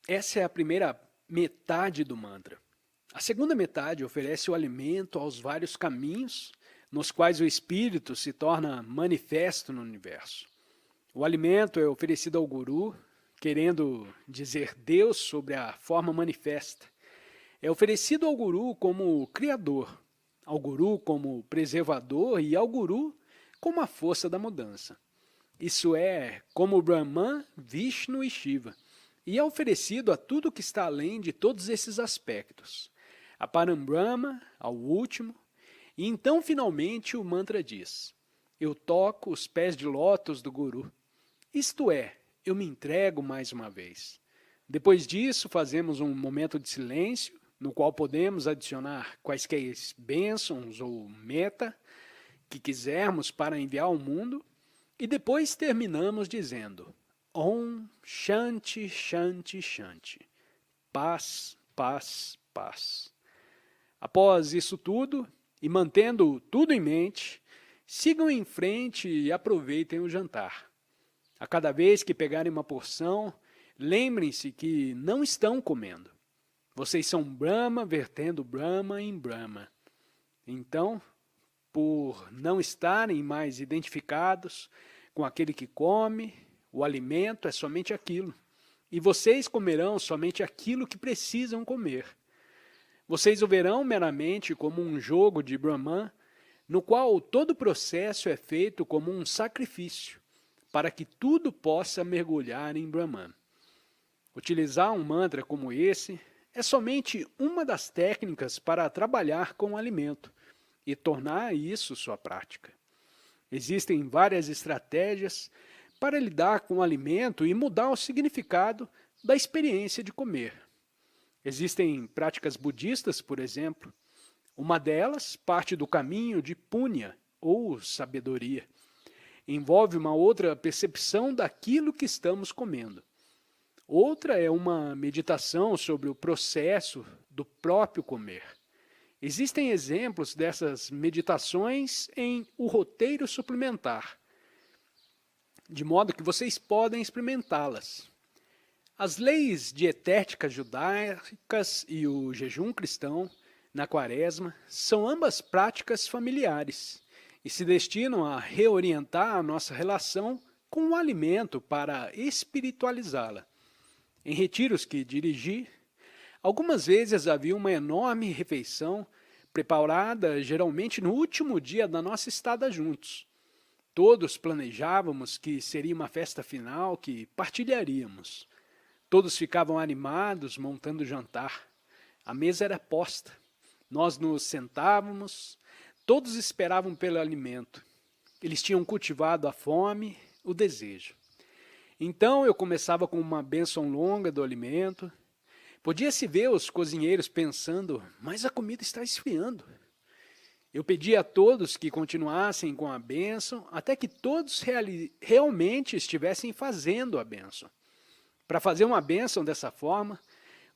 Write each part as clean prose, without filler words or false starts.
Essa é a primeira metade do mantra. A segunda metade oferece o alimento aos vários caminhos nos quais o espírito se torna manifesto no universo. O alimento é oferecido ao guru, querendo dizer Deus sobre a forma manifesta. É oferecido ao guru como criador, ao guru como preservador e ao guru como a força da mudança. Isso é, como Brahman, Vishnu e Shiva. E é oferecido a tudo que está além de todos esses aspectos. A Parambrahma, ao último. E então, finalmente, o mantra diz: eu toco os pés de lótus do Guru. Isto é, eu me entrego mais uma vez. Depois disso, fazemos um momento de silêncio, no qual podemos adicionar quaisquer bênçãos ou meta que quisermos para enviar ao mundo, e depois terminamos dizendo: Om Shanti Shanti Shanti. Paz, paz, paz. Após isso tudo, e mantendo tudo em mente, sigam em frente e aproveitem o jantar. A cada vez que pegarem uma porção, lembrem-se que não estão comendo. Vocês são Brahma vertendo Brahma em Brahma. Então, por não estarem mais identificados com aquele que come, o alimento é somente aquilo. E vocês comerão somente aquilo que precisam comer. Vocês o verão meramente como um jogo de Brahman, no qual todo o processo é feito como um sacrifício, para que tudo possa mergulhar em Brahman. Utilizar um mantra como esse é somente uma das técnicas para trabalhar com o alimento e tornar isso sua prática. Existem várias estratégias para lidar com o alimento e mudar o significado da experiência de comer. Existem práticas budistas, por exemplo. Uma delas parte do caminho de Punya, ou sabedoria. Envolve uma outra percepção daquilo que estamos comendo. Outra é uma meditação sobre o processo do próprio comer. Existem exemplos dessas meditações em O Roteiro Suplementar, de modo que vocês podem experimentá-las. As leis dietéticas judaicas e o jejum cristão, na quaresma, são ambas práticas familiares e se destinam a reorientar a nossa relação com o alimento para espiritualizá-la. Em retiros que dirigi, algumas vezes havia uma enorme refeição preparada geralmente no último dia da nossa estada juntos. Todos planejávamos que seria uma festa final que partilharíamos. Todos ficavam animados montando o jantar. A mesa era posta. Nós nos sentávamos, todos esperavam pelo alimento. Eles tinham cultivado a fome, o desejo. Então eu começava com uma bênção longa do alimento. Podia-se ver os cozinheiros pensando, mas a comida está esfriando. Eu pedia a todos que continuassem com a bênção, até que todos realmente estivessem fazendo a bênção. Para fazer uma bênção dessa forma,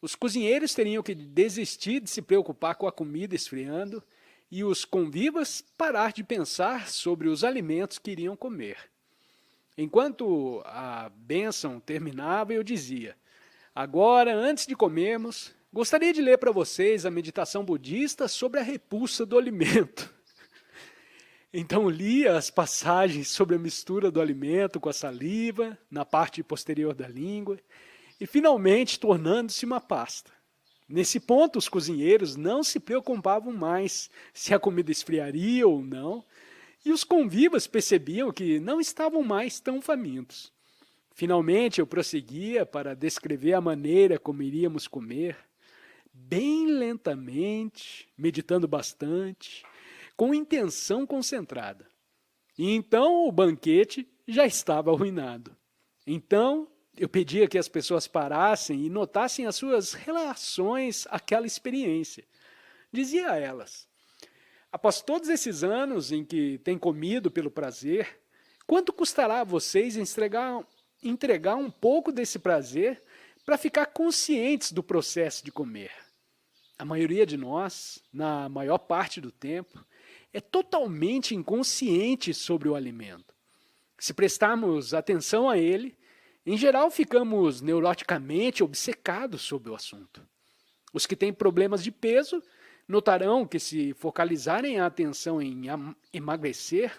os cozinheiros teriam que desistir de se preocupar com a comida esfriando e os convivas parar de pensar sobre os alimentos que iriam comer. Enquanto a bênção terminava, eu dizia: agora, antes de comermos, gostaria de ler para vocês a meditação budista sobre a repulsa do alimento. Então lia as passagens sobre a mistura do alimento com a saliva, na parte posterior da língua, e finalmente tornando-se uma pasta. Nesse ponto, os cozinheiros não se preocupavam mais se a comida esfriaria ou não, e os convivas percebiam que não estavam mais tão famintos. Finalmente, eu prosseguia para descrever a maneira como iríamos comer, bem lentamente, meditando bastante, com intenção concentrada. E então o banquete já estava arruinado. Então eu pedia que as pessoas parassem e notassem as suas reações àquela experiência. Dizia a elas: após todos esses anos em que têm comido pelo prazer, quanto custará a vocês entregar um pouco desse prazer para ficar conscientes do processo de comer? A maioria de nós, na maior parte do tempo, é totalmente inconsciente sobre o alimento. Se prestarmos atenção a ele, Em geral, ficamos neuroticamente obcecados sobre o assunto. Os que têm problemas de peso notarão que, se focalizarem a atenção em emagrecer,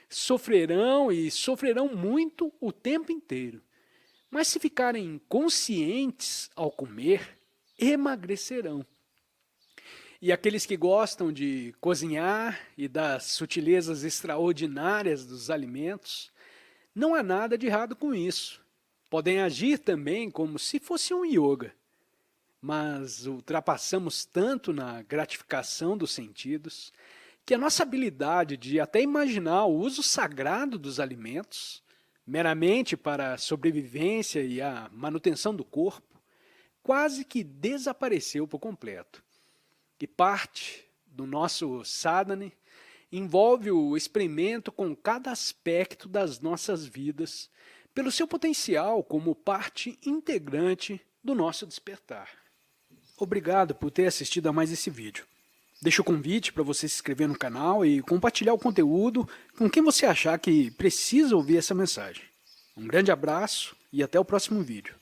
sofrerão e sofrerão muito o tempo inteiro. Mas, se ficarem conscientes ao comer, emagrecerão. E aqueles que gostam de cozinhar e das sutilezas extraordinárias dos alimentos, não há nada de errado com isso. Podem agir também como se fosse um yoga. Mas ultrapassamos tanto na gratificação dos sentidos que a nossa habilidade de até imaginar o uso sagrado dos alimentos, meramente para a sobrevivência e a manutenção do corpo, quase que desapareceu por completo. E parte do nosso sadhana envolve o experimento com cada aspecto das nossas vidas, pelo seu potencial como parte integrante do nosso despertar. Obrigado por ter assistido a mais esse vídeo. Deixo o convite para você se inscrever no canal e compartilhar o conteúdo com quem você achar que precisa ouvir essa mensagem. Um grande abraço e até o próximo vídeo.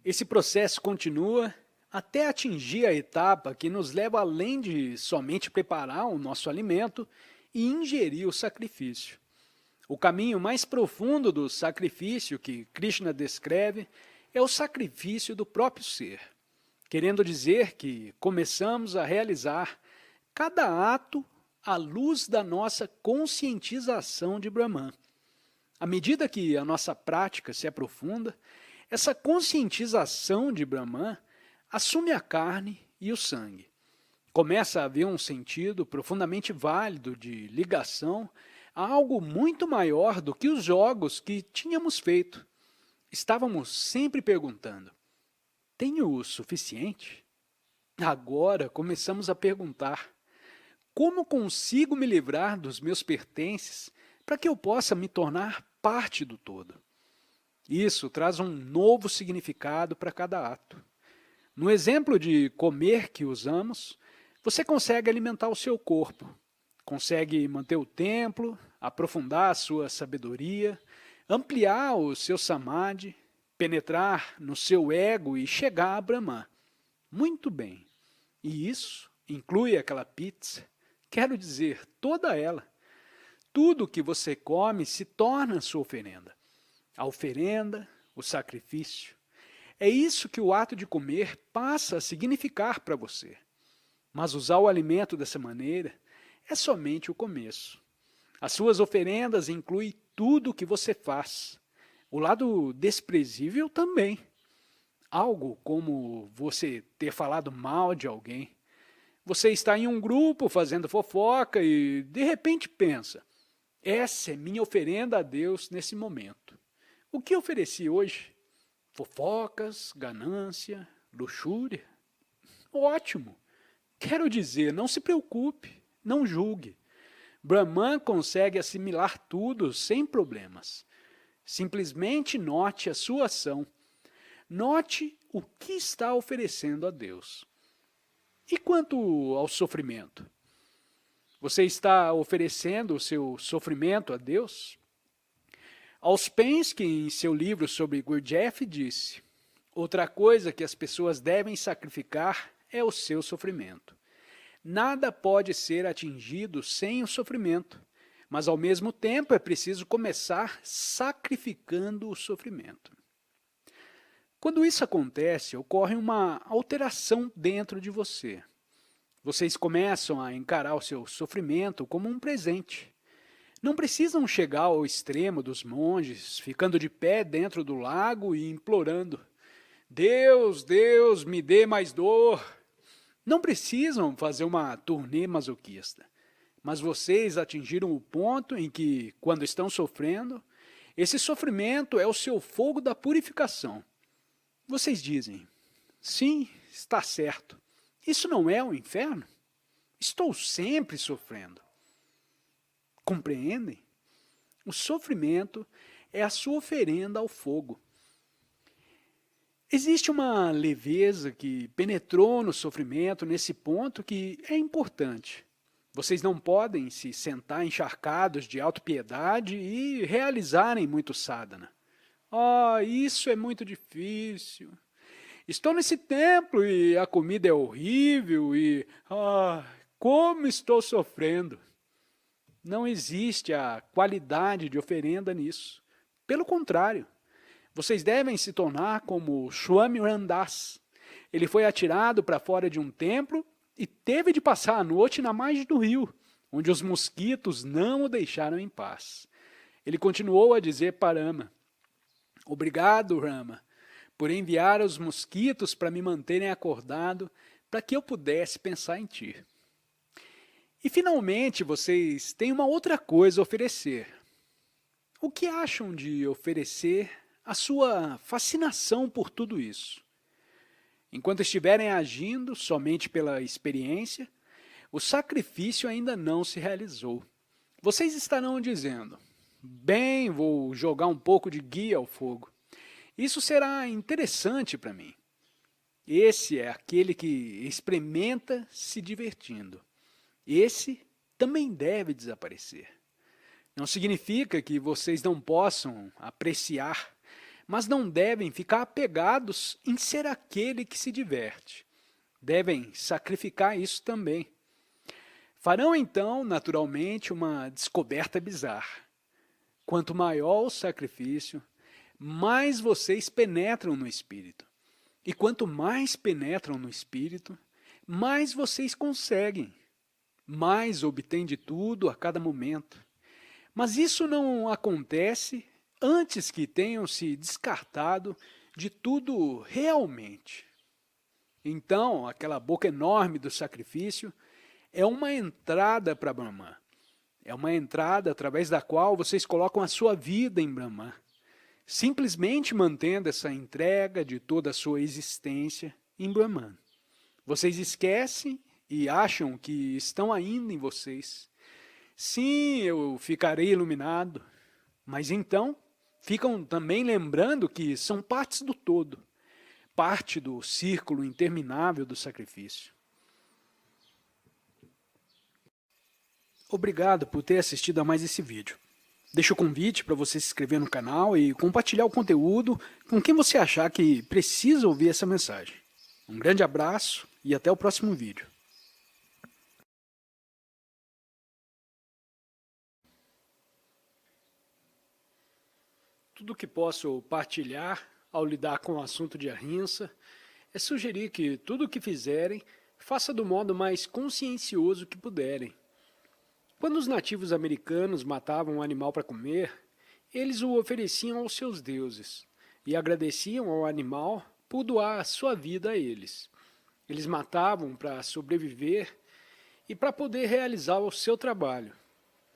Esse processo continua até atingir a etapa que nos leva além de somente preparar o nosso alimento e ingerir o sacrifício. O caminho mais profundo do sacrifício que Krishna descreve é o sacrifício do próprio ser, querendo dizer que começamos a realizar cada ato à luz da nossa conscientização de Brahman. À medida que a nossa prática se aprofunda, essa conscientização de Brahman assume a carne e o sangue. Começa a haver um sentido profundamente válido de ligação a algo muito maior do que os jogos que tínhamos feito. Estávamos sempre perguntando, tenho o suficiente? Agora começamos a perguntar, como consigo me livrar dos meus pertences para que eu possa me tornar parte do todo? Isso traz um novo significado para cada ato. No exemplo de comer que usamos, você consegue alimentar o seu corpo, consegue manter o templo, aprofundar a sua sabedoria, ampliar o seu samadhi, penetrar no seu ego e chegar a Brahman. Muito bem. E isso inclui aquela pizza, quero dizer, toda ela. Tudo que você come se torna sua oferenda. A oferenda, o sacrifício. É isso que o ato de comer passa a significar para você. Mas usar o alimento dessa maneira é somente o começo. As suas oferendas incluem tudo o que você faz. O lado desprezível também. Algo como você ter falado mal de alguém. Você está em um grupo fazendo fofoca e de repente pensa, essa é minha oferenda a Deus nesse momento. O que ofereci hoje? Fofocas, ganância, luxúria? Ótimo! Quero dizer, não se preocupe, não julgue. Brahman consegue assimilar tudo sem problemas. Simplesmente note a sua ação. Note o que está oferecendo a Deus. E quanto ao sofrimento? Você está oferecendo o seu sofrimento a Deus? Ouspensky, em seu livro sobre Gurdjieff, disse, outra coisa que as pessoas devem sacrificar é o seu sofrimento. Nada pode ser atingido sem o sofrimento, mas ao mesmo tempo é preciso começar sacrificando o sofrimento. Quando isso acontece, ocorre uma alteração dentro de você. Vocês começam a encarar o seu sofrimento como um presente. Não precisam chegar ao extremo dos monges, ficando de pé dentro do lago e implorando, Deus, Deus, me dê mais dor. Não precisam fazer uma turnê masoquista, mas vocês atingiram o ponto em que, quando estão sofrendo, esse sofrimento é o seu fogo da purificação. Vocês dizem, sim, está certo, isso não é o inferno? Estou sempre sofrendo. Compreendem? O sofrimento é a sua oferenda ao fogo. Existe uma leveza que penetrou no sofrimento nesse ponto que é importante. Vocês não podem se sentar encharcados de autopiedade e realizarem muito sadhana. Isso é muito difícil. Estou nesse templo e a comida é horrível e como estou sofrendo. Não existe a qualidade de oferenda nisso. Pelo contrário, vocês devem se tornar como Swami Ramdas. Ele foi atirado para fora de um templo e teve de passar a noite na margem do rio, onde os mosquitos não o deixaram em paz. Ele continuou a dizer para Rama: obrigado, Rama, por enviar os mosquitos para me manterem acordado, para que eu pudesse pensar em ti. E finalmente vocês têm uma outra coisa a oferecer. O que acham de oferecer a sua fascinação por tudo isso? Enquanto estiverem agindo somente pela experiência, o sacrifício ainda não se realizou. Vocês estarão dizendo: bem, vou jogar um pouco de ghee ao fogo. Isso será interessante para mim. Esse é aquele que experimenta se divertindo. Esse também deve desaparecer. Não significa que vocês não possam apreciar, mas não devem ficar apegados em ser aquele que se diverte. Devem sacrificar isso também. Farão então, naturalmente, uma descoberta bizarra. Quanto maior o sacrifício, mais vocês penetram no espírito. E quanto mais penetram no espírito, mais vocês conseguem. Mais obtêm de tudo a cada momento. Mas isso não acontece antes que tenham se descartado de tudo realmente. Então, aquela boca enorme do sacrifício é uma entrada para Brahman. É uma entrada através da qual vocês colocam a sua vida em Brahman, simplesmente mantendo essa entrega de toda a sua existência em Brahman. Vocês esquecem e acham que estão ainda em vocês. Sim, eu ficarei iluminado, mas então ficam também lembrando que são partes do todo, parte do círculo interminável do sacrifício. Obrigado por ter assistido a mais esse vídeo. Deixo o convite para você se inscrever no canal e compartilhar o conteúdo com quem você achar que precisa ouvir essa mensagem. Um grande abraço e até o próximo vídeo. Tudo que posso partilhar ao lidar com o assunto de ahimsa é sugerir que tudo o que fizerem, faça do modo mais consciencioso que puderem. Quando os nativos americanos matavam um animal para comer, eles o ofereciam aos seus deuses e agradeciam ao animal por doar a sua vida a eles. Eles matavam para sobreviver e para poder realizar o seu trabalho.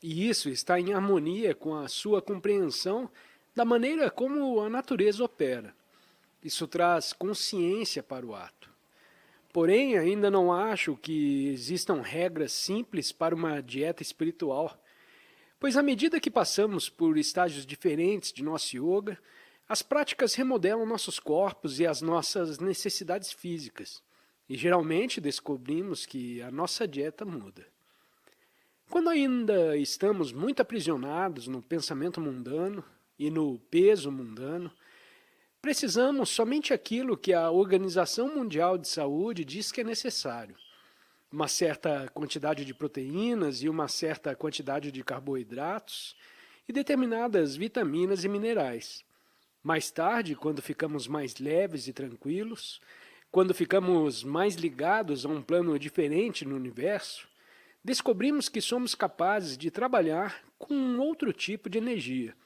E isso está em harmonia com a sua compreensão da maneira como a natureza opera. Isso traz consciência para o ato. Porém, ainda não acho que existam regras simples para uma dieta espiritual, pois à medida que passamos por estágios diferentes de nosso yoga, as práticas remodelam nossos corpos e as nossas necessidades físicas, e geralmente descobrimos que a nossa dieta muda. Quando ainda estamos muito aprisionados no pensamento mundano e no peso mundano, precisamos somente aquilo que a Organização Mundial de Saúde diz que é necessário. Uma certa quantidade de proteínas e uma certa quantidade de carboidratos e determinadas vitaminas e minerais. Mais tarde, quando ficamos mais leves e tranquilos, quando ficamos mais ligados a um plano diferente no universo, descobrimos que somos capazes de trabalhar com um outro tipo de energia.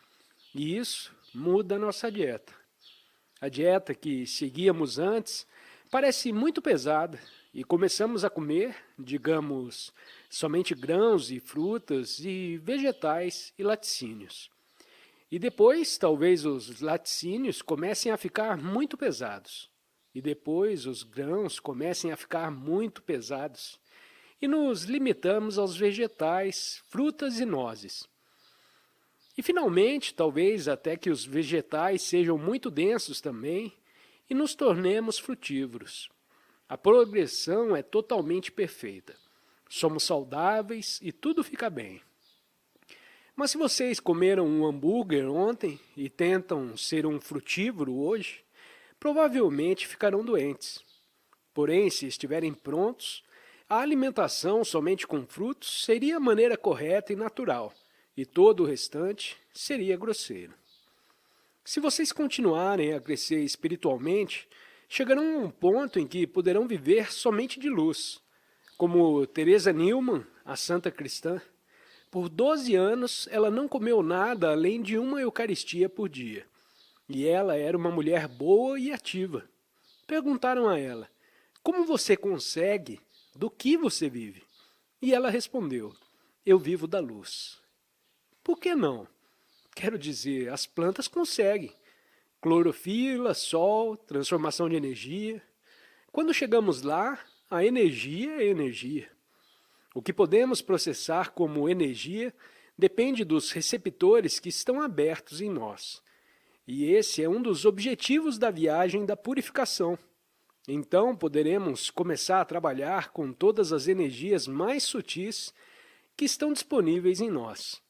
E isso muda a nossa dieta. A dieta que seguíamos antes parece muito pesada e começamos a comer, digamos, somente grãos e frutas e vegetais e laticínios. E depois, talvez os laticínios comecem a ficar muito pesados. E depois os grãos comecem a ficar muito pesados. E nos limitamos aos vegetais, frutas e nozes. E finalmente, talvez até que os vegetais sejam muito densos também e nos tornemos frutívoros. A progressão é totalmente perfeita. somos saudáveis e tudo fica bem. Mas se vocês comeram um hambúrguer ontem e tentam ser um frutívoro hoje, provavelmente ficarão doentes. Porém, se estiverem prontos, a alimentação somente com frutos seria a maneira correta e natural, e todo o restante seria grosseiro. Se vocês continuarem a crescer espiritualmente, chegarão a um ponto em que poderão viver somente de luz. Como Teresa Neumann, a santa cristã, por 12 anos ela não comeu nada além de uma eucaristia por dia. E ela era uma mulher boa e ativa. Perguntaram a ela, como você consegue? Do que você vive? E ela respondeu, eu vivo da luz. Por que não? Quero dizer, as plantas conseguem. Clorofila, sol, transformação de energia. Quando chegamos lá, a energia é energia. O que podemos processar como energia depende dos receptores que estão abertos em nós. E esse é um dos objetivos da viagem da purificação. Então poderemos começar a trabalhar com todas as energias mais sutis que estão disponíveis em nós.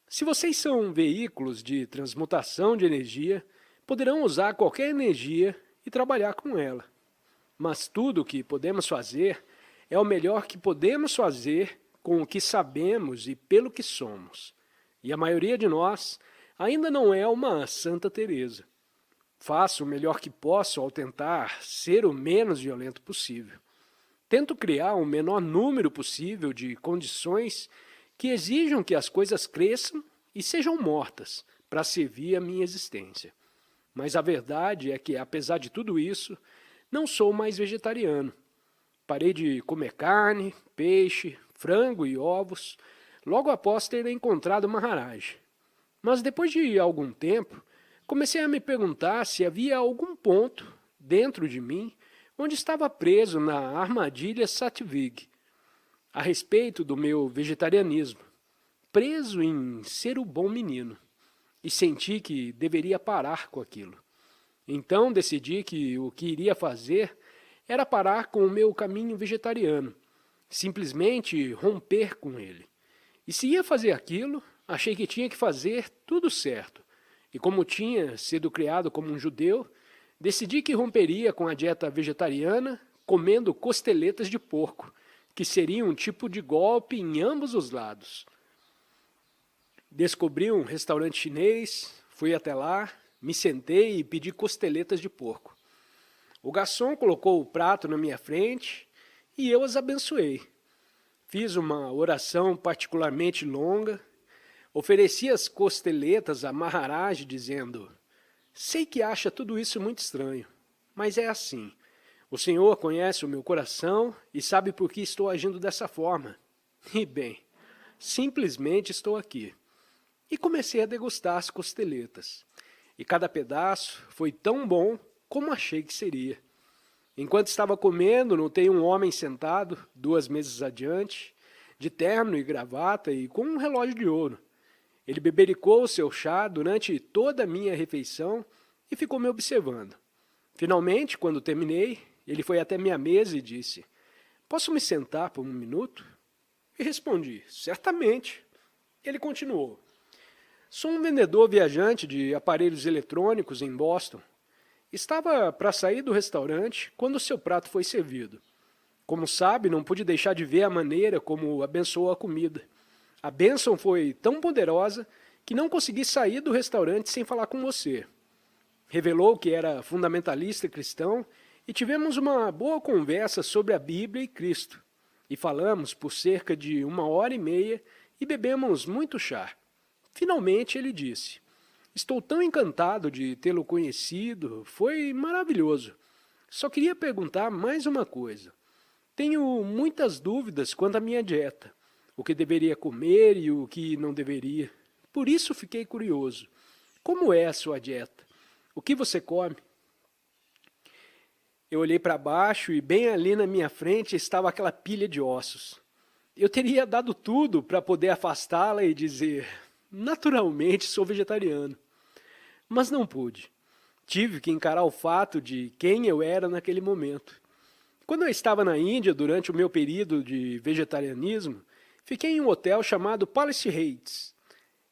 Se vocês são veículos de transmutação de energia, poderão usar qualquer energia e trabalhar com ela. Mas tudo o que podemos fazer é o melhor que podemos fazer com o que sabemos e pelo que somos. E a maioria de nós ainda não é uma Santa Teresa. Faço o melhor que posso ao tentar ser o menos violento possível. Tento criar o menor número possível de condições que exijam que as coisas cresçam e sejam mortas para servir a minha existência. Mas a verdade é que, apesar de tudo isso, não sou mais vegetariano. Parei de comer carne, peixe, frango e ovos, logo após ter encontrado Maharaj. Mas depois de algum tempo, comecei a me perguntar se havia algum ponto, dentro de mim, onde estava preso na armadilha Satvig, a respeito do meu vegetarianismo, preso em ser o bom menino, e senti que deveria parar com aquilo. Então decidi que o que iria fazer era parar com o meu caminho vegetariano, simplesmente romper com ele. E se ia fazer aquilo, achei que tinha que fazer tudo certo. E como tinha sido criado como um judeu, decidi que romperia com a dieta vegetariana comendo costeletas de porco, que seria um tipo de golpe em ambos os lados. Descobri um restaurante chinês, fui até lá, me sentei e pedi costeletas de porco. O garçom colocou o prato na minha frente e eu as abençoei. Fiz uma oração particularmente longa, ofereci as costeletas a Maharaj dizendo, sei que acha tudo isso muito estranho, mas é assim. O Senhor conhece o meu coração e sabe por que estou agindo dessa forma. E bem, simplesmente estou aqui. E comecei a degustar as costeletas. E cada pedaço foi tão bom como achei que seria. Enquanto estava comendo, notei um homem sentado, 2 mesas adiante, de terno e gravata e com um relógio de ouro. Ele bebericou o seu chá durante toda a minha refeição e ficou me observando. Finalmente, quando terminei, ele foi até minha mesa e disse, posso me sentar por 1 minuto? E respondi, certamente. Ele continuou, sou um vendedor viajante de aparelhos eletrônicos em Boston. Estava para sair do restaurante quando seu prato foi servido. Como sabe, não pude deixar de ver a maneira como abençoou a comida. A bênção foi tão poderosa que não consegui sair do restaurante sem falar com você. Revelou que era fundamentalista cristão e tivemos uma boa conversa sobre a Bíblia e Cristo. E falamos por cerca de 1h30 e bebemos muito chá. Finalmente ele disse, estou tão encantado de tê-lo conhecido, foi maravilhoso. Só queria perguntar mais uma coisa. Tenho muitas dúvidas quanto à minha dieta, o que deveria comer e o que não deveria. Por isso fiquei curioso. Como é a sua dieta? O que você come? Eu olhei para baixo e bem ali na minha frente estava aquela pilha de ossos. Eu teria dado tudo para poder afastá-la e dizer, naturalmente sou vegetariano. Mas não pude. Tive que encarar o fato de quem eu era naquele momento. Quando eu estava na Índia, durante o meu período de vegetarianismo, fiquei em um hotel chamado Palace Heights.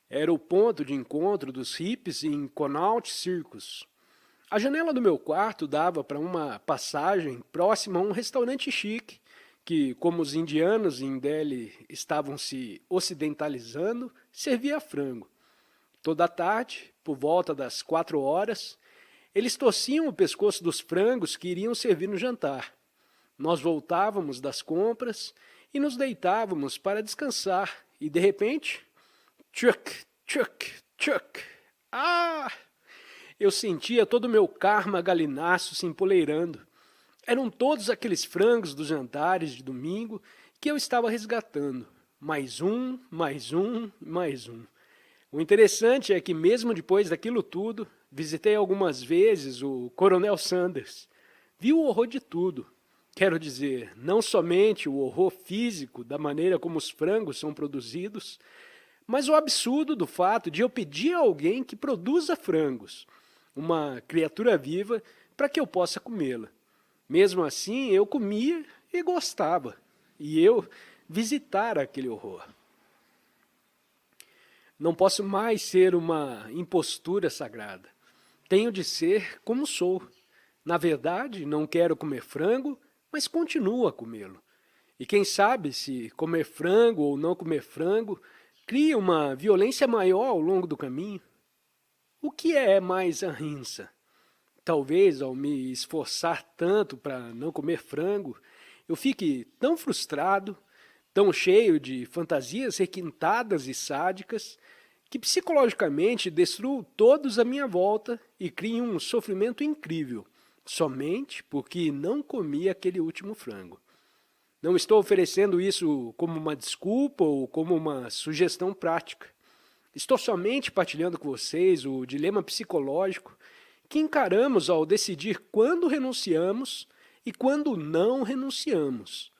Era o ponto de encontro dos hippies em Connaught Circus. A janela do meu quarto dava para uma passagem próxima a um restaurante chique, que, como os indianos em Delhi estavam se ocidentalizando, servia frango. Toda a tarde, por volta das 4 horas, eles torciam o pescoço dos frangos que iriam servir no jantar. Nós voltávamos das compras e nos deitávamos para descansar e, de repente, tchuc, tchuc, tchuc. Ah! Eu sentia todo o meu karma galináceo se empoleirando. Eram todos aqueles frangos dos jantares de domingo que eu estava resgatando. Mais um, mais um, mais um. O interessante é que mesmo depois daquilo tudo, visitei algumas vezes o Coronel Sanders. Vi o horror de tudo. Quero dizer, não somente o horror físico da maneira como os frangos são produzidos, mas o absurdo do fato de eu pedir a alguém que produza frangos, uma criatura viva, para que eu possa comê-la. Mesmo assim, eu comia e gostava, e eu visitar aquele horror. Não posso mais ser uma impostura sagrada. Tenho de ser como sou. Na verdade, não quero comer frango, mas continuo a comê-lo. E quem sabe se comer frango ou não comer frango cria uma violência maior ao longo do caminho? O que é mais ahimsa? Talvez, ao me esforçar tanto para não comer frango, eu fique tão frustrado, tão cheio de fantasias requintadas e sádicas, que psicologicamente destruo todos à minha volta e crio um sofrimento incrível, somente porque não comi aquele último frango. Não estou oferecendo isso como uma desculpa ou como uma sugestão prática. Estou somente partilhando com vocês o dilema psicológico que encaramos ao decidir quando renunciamos e quando não renunciamos.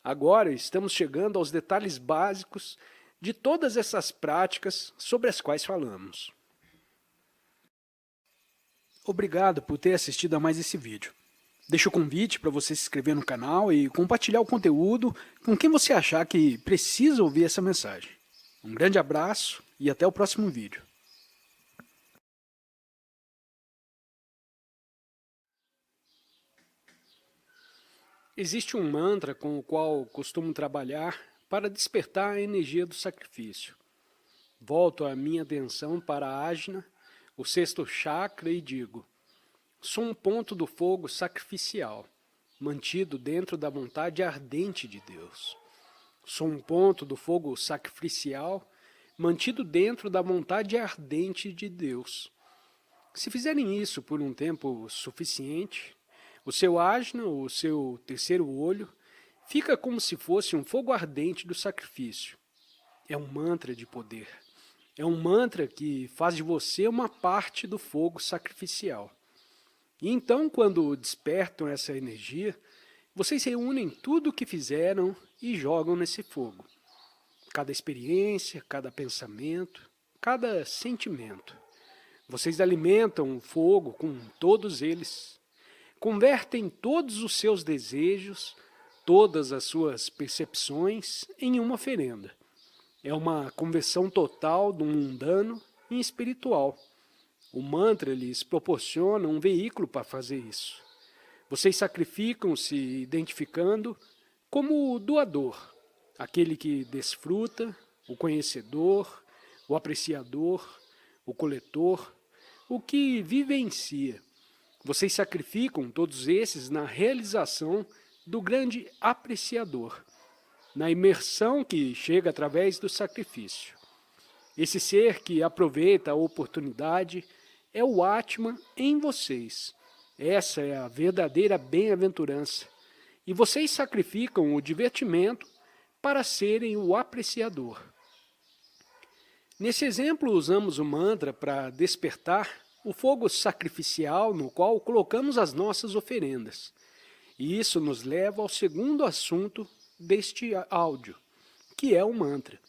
Agora estamos chegando aos detalhes básicos de todas essas práticas sobre as quais falamos. Obrigado por ter assistido a mais esse vídeo. Deixo o convite para você se inscrever no canal e compartilhar o conteúdo com quem você achar que precisa ouvir essa mensagem. Um grande abraço e até o próximo vídeo. Existe um mantra com o qual costumo trabalhar para despertar a energia do sacrifício. Volto a minha atenção para a Ajna, o sexto chakra, e digo: sou um ponto do fogo sacrificial, mantido dentro da vontade ardente de Deus. Sou um ponto do fogo sacrificial, mantido dentro da vontade ardente de Deus. Se fizerem isso por um tempo suficiente, o seu Ajna, o seu terceiro olho, fica como se fosse um fogo ardente do sacrifício. É um mantra de poder. É um mantra que faz de você uma parte do fogo sacrificial. E então, quando despertam essa energia, vocês reúnem tudo o que fizeram e jogam nesse fogo. Cada experiência, cada pensamento, cada sentimento. Vocês alimentam o fogo com todos eles. Convertem todos os seus desejos, todas as suas percepções em uma oferenda. É uma conversão total do mundano em espiritual. O mantra lhes proporciona um veículo para fazer isso. Vocês sacrificam se identificando como o doador, aquele que desfruta, o conhecedor, o apreciador, o coletor, o que vivencia. Vocês sacrificam todos esses na realização do grande apreciador, na imersão que chega através do sacrifício. Esse ser que aproveita a oportunidade é o Atman em vocês. Essa é a verdadeira bem-aventurança. E vocês sacrificam o divertimento para serem o apreciador. Nesse exemplo, usamos o mantra para despertar o fogo sacrificial no qual colocamos as nossas oferendas. E isso nos leva ao segundo assunto deste áudio, que é o mantra.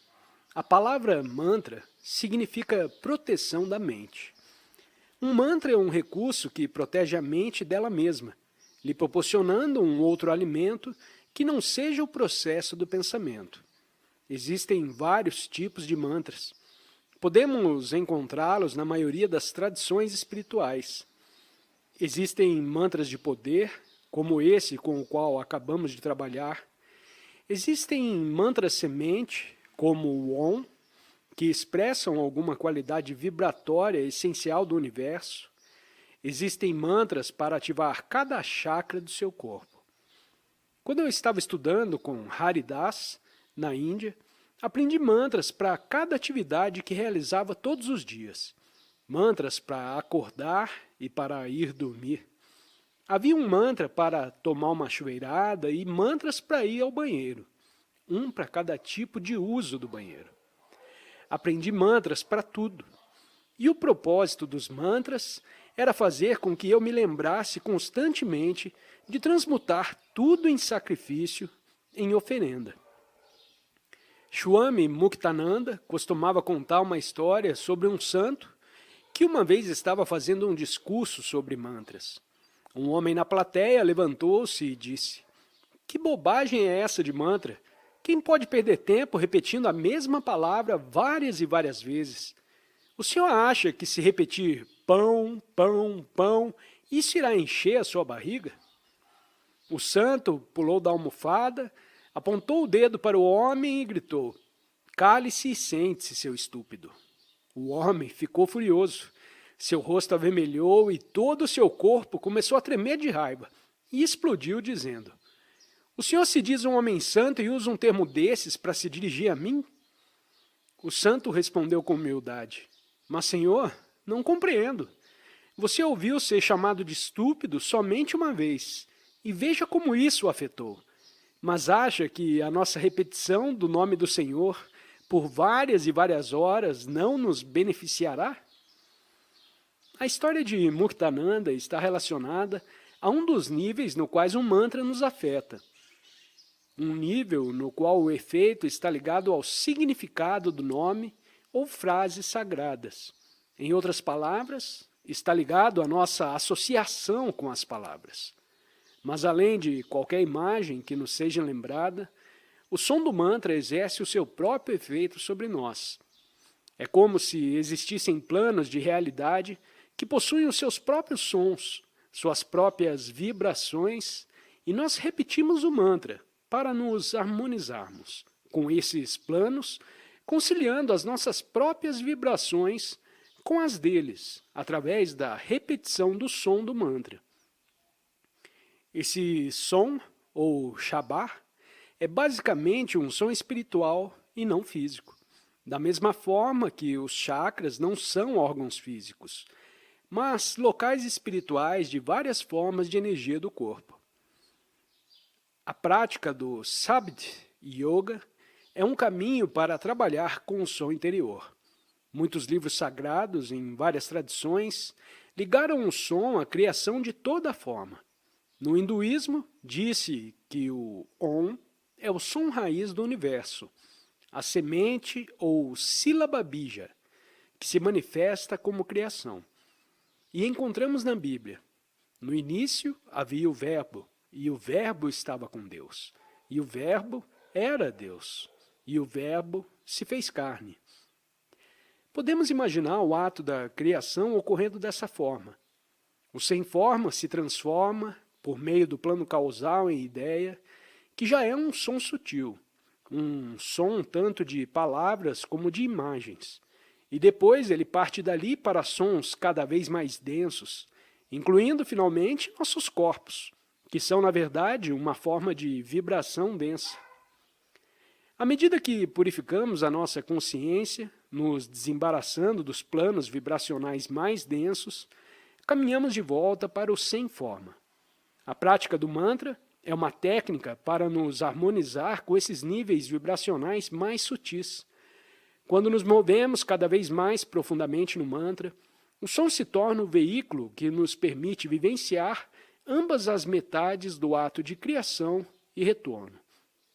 A palavra mantra significa proteção da mente. Um mantra é um recurso que protege a mente dela mesma, lhe proporcionando um outro alimento que não seja o processo do pensamento. Existem vários tipos de mantras. Podemos encontrá-los na maioria das tradições espirituais. Existem mantras de poder, como esse com o qual acabamos de trabalhar. Existem mantras semente, como o Om, que expressam alguma qualidade vibratória essencial do universo. Existem mantras para ativar cada chakra do seu corpo. Quando eu estava estudando com Haridas, na Índia, aprendi mantras para cada atividade que realizava todos os dias. Mantras para acordar e para ir dormir. Havia um mantra para tomar uma chuveirada e mantras para ir ao banheiro. Um para cada tipo de uso do banheiro. Aprendi mantras para tudo. E o propósito dos mantras era fazer com que eu me lembrasse constantemente de transmutar tudo em sacrifício, em oferenda. Swami Muktananda costumava contar uma história sobre um santo que uma vez estava fazendo um discurso sobre mantras. Um homem na plateia levantou-se e disse: "Que bobagem é essa de mantra? Quem pode perder tempo repetindo a mesma palavra várias e várias vezes? O senhor acha que se repetir pão, pão, pão, isso irá encher a sua barriga?" O santo pulou da almofada, apontou o dedo para o homem e gritou: "Cale-se e sente-se, seu estúpido." O homem ficou furioso. Seu rosto avermelhou e todo o seu corpo começou a tremer de raiva e explodiu dizendo: "O senhor se diz um homem santo e usa um termo desses para se dirigir a mim?" O santo respondeu com humildade: "Mas, senhor, não compreendo. Você ouviu ser chamado de estúpido somente uma vez, e veja como isso o afetou. Mas acha que a nossa repetição do nome do Senhor por várias e várias horas não nos beneficiará?" A história de Muktananda está relacionada a um dos níveis no quais um mantra nos afeta. Um nível no qual o efeito está ligado ao significado do nome ou frases sagradas. Em outras palavras, está ligado à nossa associação com as palavras. Mas além de qualquer imagem que nos seja lembrada, o som do mantra exerce o seu próprio efeito sobre nós. É como se existissem planos de realidade que possuem os seus próprios sons, suas próprias vibrações, e nós repetimos o mantra para nos harmonizarmos com esses planos, conciliando as nossas próprias vibrações com as deles, através da repetição do som do mantra. Esse som, ou Shabad, é basicamente um som espiritual e não físico. Da mesma forma que os chakras não são órgãos físicos, mas locais espirituais de várias formas de energia do corpo. A prática do Sabd Yoga é um caminho para trabalhar com o som interior. Muitos livros sagrados, em várias tradições, ligaram o som à criação de toda forma. No hinduísmo, disse que o Om é o som raiz do universo, a semente ou sílaba bija, que se manifesta como criação. E encontramos na Bíblia: no início havia o Verbo, e o Verbo estava com Deus, e o Verbo era Deus, e o Verbo se fez carne. Podemos imaginar o ato da criação ocorrendo dessa forma. O sem forma se transforma por meio do plano causal em ideia, que já é um som sutil, um som tanto de palavras como de imagens. E depois ele parte dali para sons cada vez mais densos, incluindo finalmente nossos corpos, que são na verdade uma forma de vibração densa. À medida que purificamos a nossa consciência, nos desembaraçando dos planos vibracionais mais densos, caminhamos de volta para o sem forma. A prática do mantra é uma técnica para nos harmonizar com esses níveis vibracionais mais sutis. Quando nos movemos cada vez mais profundamente no mantra, o som se torna o veículo que nos permite vivenciar ambas as metades do ato de criação e retorno,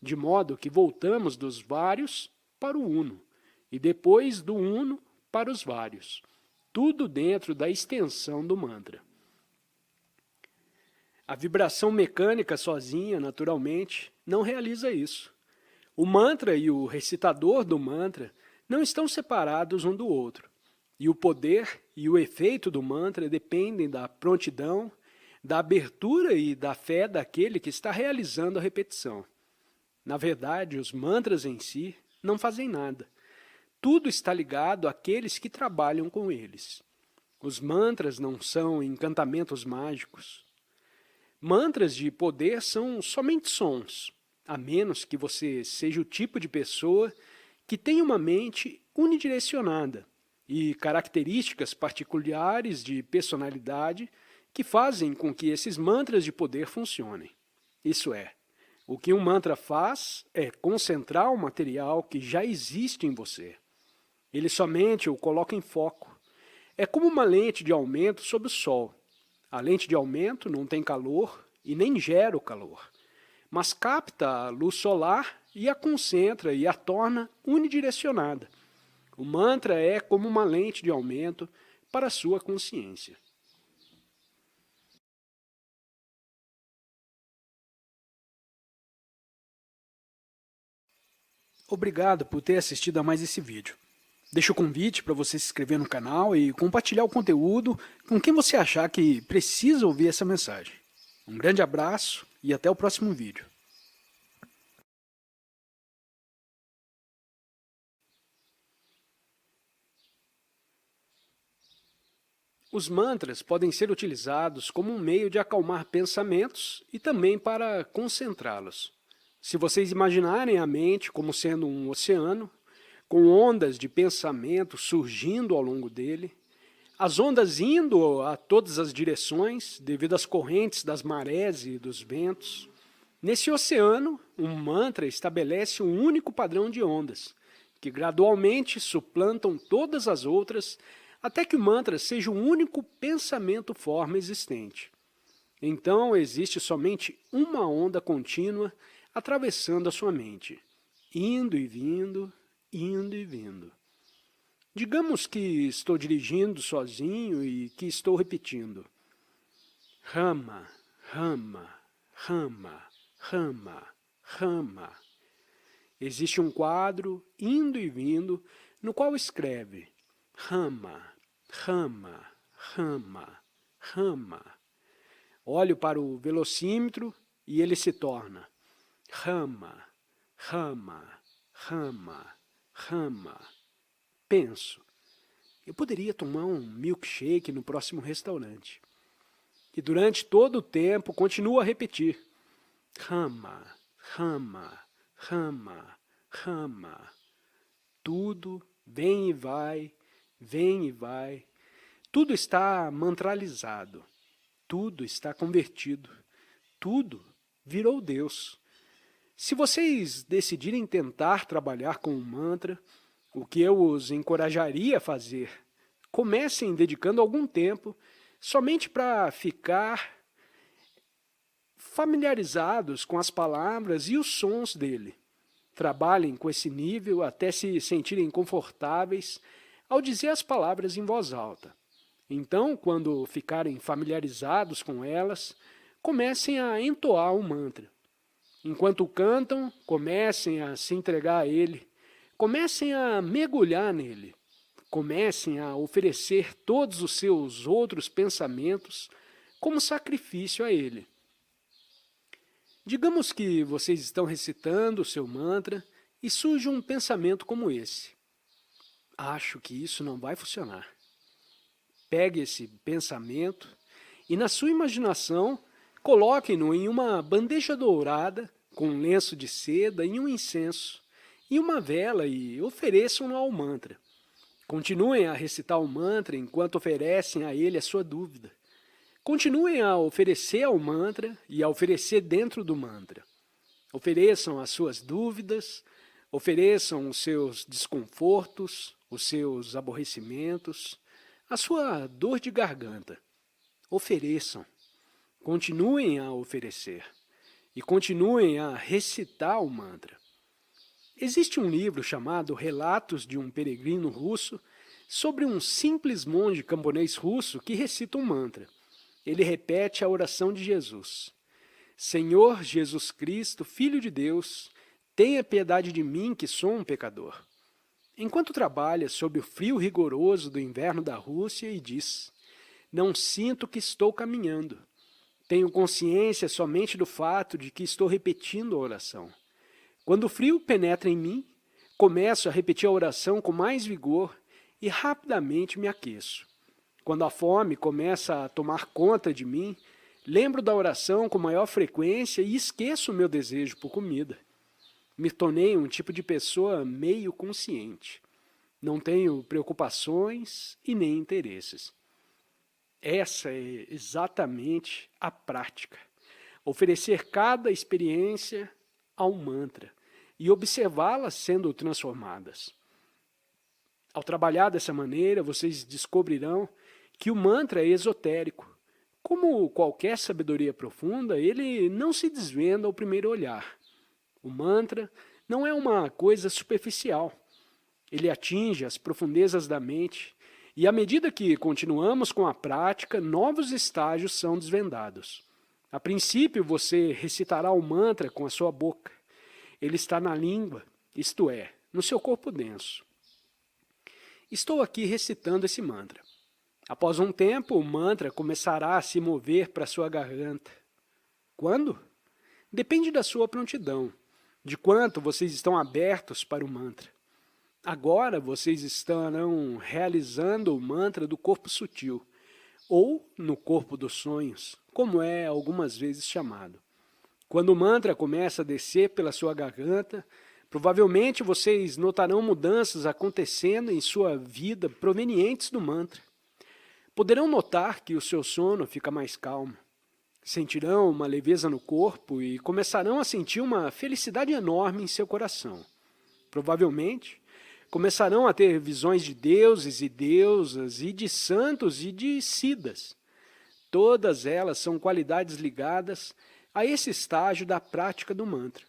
de modo que voltamos dos vários para o uno, e depois do uno para os vários, tudo dentro da extensão do mantra. A vibração mecânica sozinha, naturalmente, não realiza isso. O mantra e o recitador do mantra não estão separados um do outro. E o poder e o efeito do mantra dependem da prontidão, da abertura e da fé daquele que está realizando a repetição. Na verdade, os mantras em si não fazem nada. Tudo está ligado àqueles que trabalham com eles. Os mantras não são encantamentos mágicos. Mantras de poder são somente sons, a menos que você seja o tipo de pessoa que tem uma mente unidirecionada e características particulares de personalidade que fazem com que esses mantras de poder funcionem. Isso é, o que um mantra faz é concentrar o material que já existe em você. Ele somente o coloca em foco. É como uma lente de aumento sob o sol. A lente de aumento não tem calor e nem gera o calor, mas capta a luz solar e a concentra e a torna unidirecionada. O mantra é como uma lente de aumento para a sua consciência. Obrigado por ter assistido a mais esse vídeo. Deixo o convite para você se inscrever no canal e compartilhar o conteúdo com quem você achar que precisa ouvir essa mensagem. Um grande abraço e até o próximo vídeo. Os mantras podem ser utilizados como um meio de acalmar pensamentos e também para concentrá-los. Se vocês imaginarem a mente como sendo um oceano, com ondas de pensamento surgindo ao longo dele, as ondas indo a todas as direções devido às correntes das marés e dos ventos, nesse oceano, um mantra estabelece um único padrão de ondas, que gradualmente suplantam todas as outras, até que o mantra seja o único pensamento-forma existente. Então, existe somente uma onda contínua atravessando a sua mente, indo e vindo, indo e vindo. Digamos que estou dirigindo sozinho e que estou repetindo. Rama, rama, rama, rama, rama. Existe um quadro, indo e vindo, no qual escreve rama, rama, rama, rama. Olho para o velocímetro e ele se torna rama, rama, rama, rama. Penso, eu poderia tomar um milkshake no próximo restaurante. E durante todo o tempo continuo a repetir. Rama, rama, rama, rama. Tudo vem e vai, vem e vai. Tudo está mantralizado. Tudo está convertido. Tudo virou Deus. Se vocês decidirem tentar trabalhar com um mantra, o que eu os encorajaria a fazer, comecem dedicando algum tempo somente para ficar familiarizados com as palavras e os sons dele. Trabalhem com esse nível até se sentirem confortáveis ao dizer as palavras em voz alta. Então, quando ficarem familiarizados com elas, comecem a entoar o mantra. Enquanto cantam, comecem a se entregar a ele. Comecem a mergulhar nele. Comecem a oferecer todos os seus outros pensamentos como sacrifício a ele. Digamos que vocês estão recitando o seu mantra e surge um pensamento como esse. Acho que isso não vai funcionar. Pegue esse pensamento e, na sua imaginação, coloque-no em uma bandeja dourada com um lenço de seda e um incenso e uma vela e ofereçam-no ao mantra. Continuem a recitar o mantra enquanto oferecem a ele a sua dúvida. Continuem a oferecer ao mantra e a oferecer dentro do mantra. Ofereçam as suas dúvidas, ofereçam os seus desconfortos, os seus aborrecimentos, a sua dor de garganta. Ofereçam. Continuem a oferecer. E continuem a recitar o mantra. Existe um livro chamado Relatos de um Peregrino Russo sobre um simples monge camponês russo que recita um mantra. ele repete a oração de Jesus. Senhor Jesus Cristo, Filho de Deus, tenha piedade de mim que sou um pecador. Enquanto trabalha sob o frio rigoroso do inverno da Rússia e diz, não sinto que estou caminhando. Tenho consciência somente do fato de que estou repetindo a oração. Quando o frio penetra em mim, começo a repetir a oração com mais vigor e rapidamente me aqueço. Quando a fome começa a tomar conta de mim, lembro da oração com maior frequência e esqueço o meu desejo por comida. Me tornei um tipo de pessoa meio consciente. Não tenho preocupações e nem interesses. Essa é exatamente a prática. Oferecer cada experiência ao mantra e observá-las sendo transformadas. Ao trabalhar dessa maneira, vocês descobrirão que o mantra é esotérico. Como qualquer sabedoria profunda, ele não se desvenda ao primeiro olhar. O mantra não é uma coisa superficial. Ele atinge as profundezas da mente e, à medida que continuamos com a prática, novos estágios são desvendados. A princípio, você recitará o mantra com a sua boca. Ele está na língua, isto é, no seu corpo denso. Estou aqui recitando esse mantra. Após um tempo, o mantra começará a se mover para sua garganta. Quando? Depende da sua prontidão, de quanto vocês estão abertos para o mantra. Agora vocês estarão realizando o mantra do corpo sutil, ou no corpo dos sonhos, como é algumas vezes chamado. Quando o mantra começa a descer pela sua garganta, provavelmente vocês notarão mudanças acontecendo em sua vida provenientes do mantra. Poderão notar que o seu sono fica mais calmo. Sentirão uma leveza no corpo e começarão a sentir uma felicidade enorme em seu coração. Provavelmente, começarão a ter visões de deuses e deusas, e de santos e de siddhas. Todas elas são qualidades ligadas a esse estágio da prática do mantra.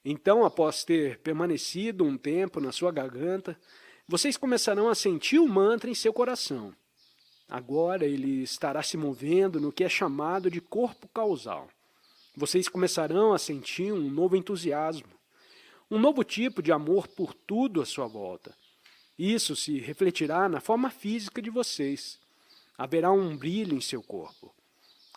Então, após ter permanecido um tempo na sua garganta, vocês começarão a sentir o mantra em seu coração. Agora ele estará se movendo no que é chamado de corpo causal. Vocês começarão a sentir um novo entusiasmo, um novo tipo de amor por tudo à sua volta. Isso se refletirá na forma física de vocês. Haverá um brilho em seu corpo.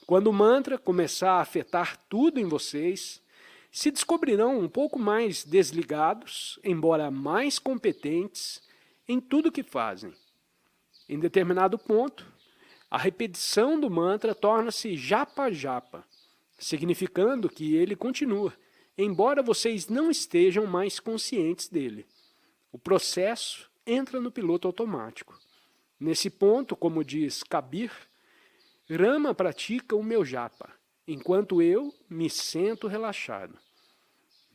Quando o mantra começar a afetar tudo em vocês, se descobrirão um pouco mais desligados, embora mais competentes em tudo que fazem. Em determinado ponto, a repetição do mantra torna-se japa-japa, significando que ele continua, embora vocês não estejam mais conscientes dele. O processo entra no piloto automático. Nesse ponto, como diz Kabir, Rama pratica o meu japa, enquanto eu me sento relaxado.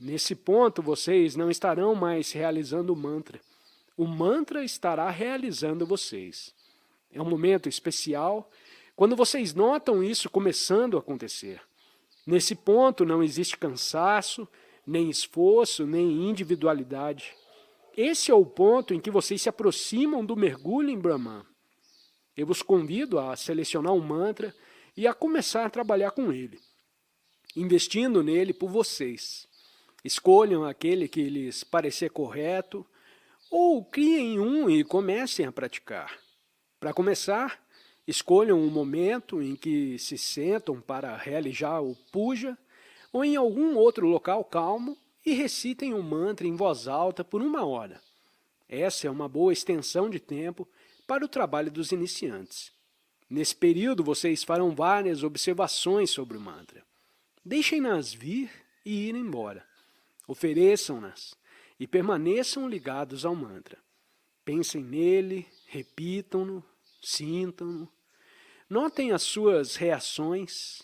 Nesse ponto, vocês não estarão mais realizando o mantra estará realizando vocês. É um momento especial quando vocês notam isso começando a acontecer. Nesse ponto não existe cansaço, nem esforço, nem individualidade. Esse é o ponto em que vocês se aproximam do mergulho em Brahman. Eu vos convido a selecionar um mantra e a começar a trabalhar com ele, investindo nele por vocês. Escolham aquele que lhes parecer correto, ou criem um e comecem a praticar. Para começar, escolham um momento em que se sentam para realizar o puja, ou em algum outro local calmo, e recitem o mantra em voz alta por 1 hora. Essa é uma boa extensão de tempo para o trabalho dos iniciantes. Nesse período, vocês farão várias observações sobre o mantra. Deixem-nas vir e ir embora. Ofereçam-nas e permaneçam ligados ao mantra. Pensem nele, repitam-no, sintam-no. Notem as suas reações,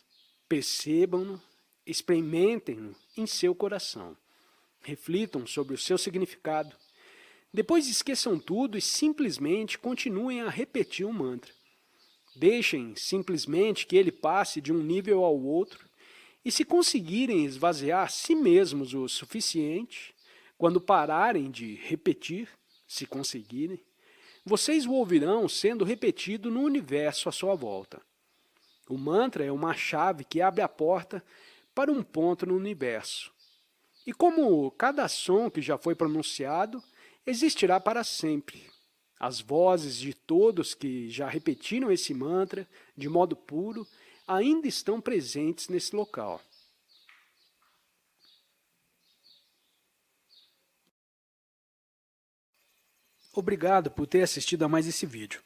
percebam-no, experimentem-no em seu coração. Reflitam sobre o seu significado. Depois esqueçam tudo e simplesmente continuem a repetir o mantra. Deixem simplesmente que ele passe de um nível ao outro e, se conseguirem esvaziar si mesmos o suficiente, quando pararem de repetir, se conseguirem, vocês o ouvirão sendo repetido no universo à sua volta. O mantra é uma chave que abre a porta para um ponto no universo. E como cada som que já foi pronunciado existirá para sempre, as vozes de todos que já repetiram esse mantra de modo puro ainda estão presentes nesse local. Obrigado por ter assistido a mais esse vídeo.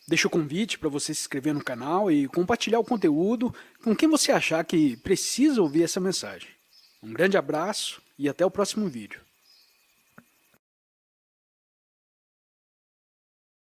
Deixo o convite para você se inscrever no canal e compartilhar o conteúdo com quem você achar que precisa ouvir essa mensagem. Um grande abraço e até o próximo vídeo.